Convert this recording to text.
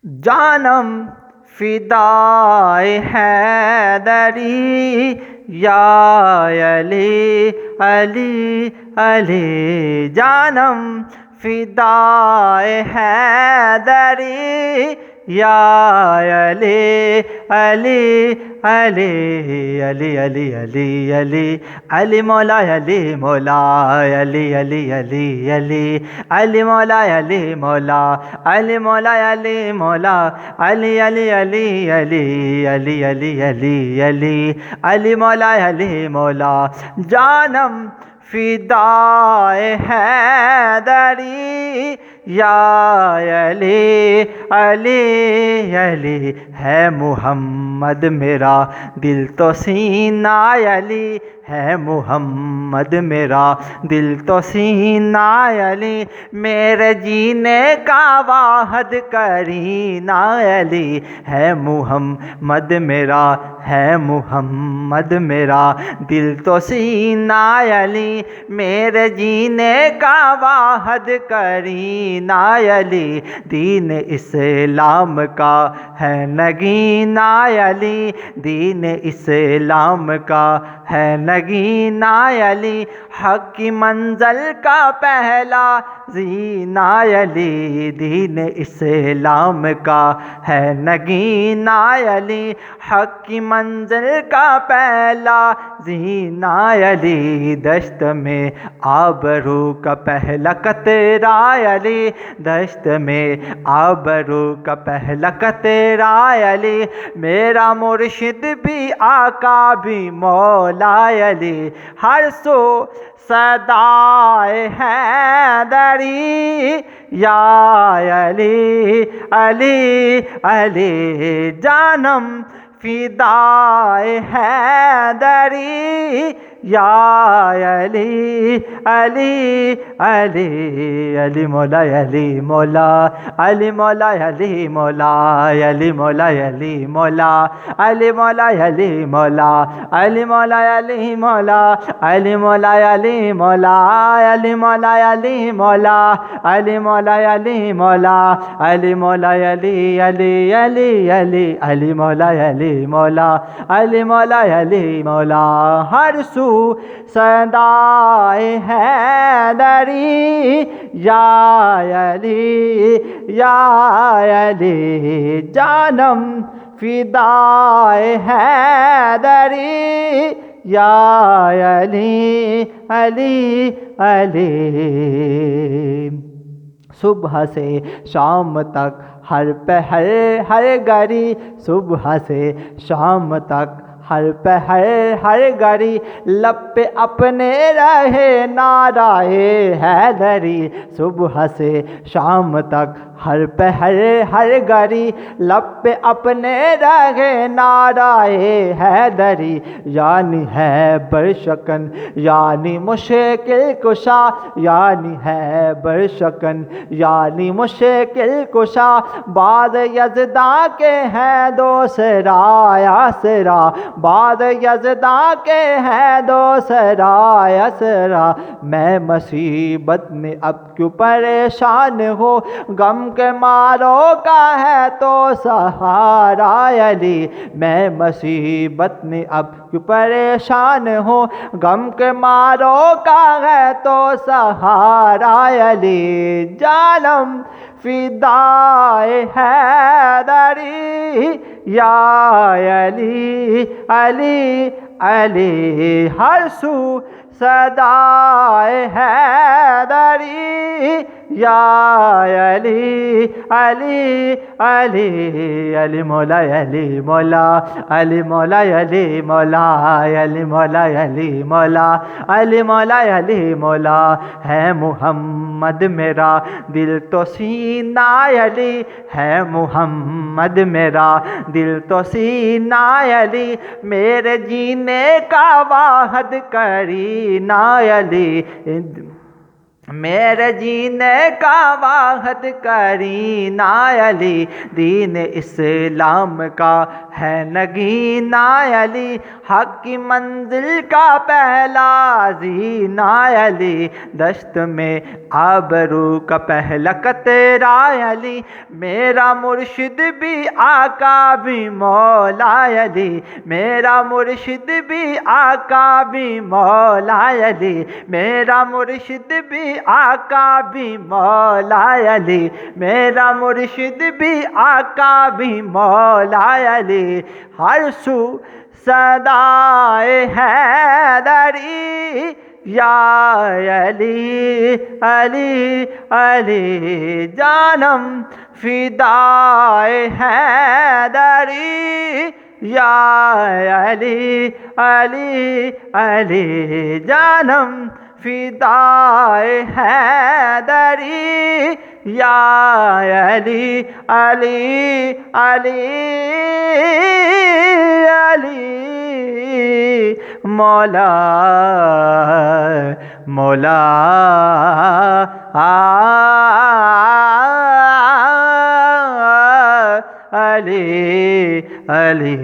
جانم فدائے حیدری یا علی علی علی، جانم فدائے حیدری یا علی علی علی علی علی علی علی علی مولا علی مولا علی علی علی علی علی مولا علی مولا علی مولا علی مولا علی علی علی علی علی علی علی علی علی مولا علی مولا، جانم فدائے حیدری یا علی علی علی، ہے محمد میرا دل تو سینہ علی، ہے محمد میرا دل تو سینہ علی، میرے جینے کا واحد کرینہ علی، ہے محمد میرا، ہے محمد میرا دل تو سینہ علی، میرے جینے کا واحد کرینہ علی، دین اسلام کا ہے نگینہ علی، دین اسلام کا ہے نگینہ علی، حق کی منزل کا پہلا زینہ علی، دین اسلام کا ہے نگینہ علی، حق کی منزل کا پہلا زینہ علی، دشت میں آبرو کا پہلا قطرہ علی، دشت میں آبرو کا پہلا قطرہ علی، میرا مرشد بھی آقا بھی مولا علی، ہر سو صدائے حیدری یا علی علی علی، جانم فدائے حیدری یا علی علی علی علی مولا علی مولا علی مولا علی مولا علی مولا علی مولا علی مولا علی مولا علی مولا علی مولا علی مولا علی مولا علی مولا علی مولا علی مولا علی مولا علی مولا علی علی علی علی علی مولا علی مولا علی مولا علی مولا، ہر سو صدائے حیدری یا علی یا علی، جانم فدائے حیدری یا علی علی علی، صبح سے شام تک ہر پہر ہر گھڑی، صبح سے شام تک ہر پہر ہر گھڑی، لب پہ اپنے رہے نعرہ حیدری، صبح سے شام تک ہر پہر ہر گھڑی، لب پہ اپنے رہے نعرہ حیدری، یعنی ہے برشکن یعنی مشکل کشا، یعنی ہے برشکن یعنی مشکل کشا، بعد یزداں کے ہیں دوسرا آسرا، بعد یزداں کے ہیں دوسرا آسرا، میں مصیبت میں اب کیوں پریشان ہو، غم کے مارو کا ہے تو سہارا علی، میں مصیبت میں اب کیوں پریشان ہو، غم کے مارو کا ہے تو سہارا علی، جانم فدائے حیدری یا علی علی علی، ہر سو صدائے حیدری یا علی علی علی علی مولا علی مولا علی مولا علی مولا علی مولا علی مولا علی مولا علی مولا، ہے محمد میرا دل تو سینہ علی، ہے محمد میرا دل تو سینہ علی، میرے جینے کا واحد کرینہ علی، میرے جینے کا واحد کرینہ علی، دین اسلام کا ہے نگینہ علی، حق کی منزل کا پہلا زینہ علی، دشت میں آبرو کا پہلا قطرہ علی، میرا مرشد بھی آقا بھی مولا علی، میرا مرشد بھی آقا بھی مولا علی، میرا مرشد بھی آقا بھی مولا علی، میرا مرشد بھی آقا بھی مولا علی، ہر سو صدائے حیدری یا علی علی علی، جانم فدائے حیدری یا علی علی علی، جانم فدائے حیدری یا علی علی علی علی، مولا مولا علی علی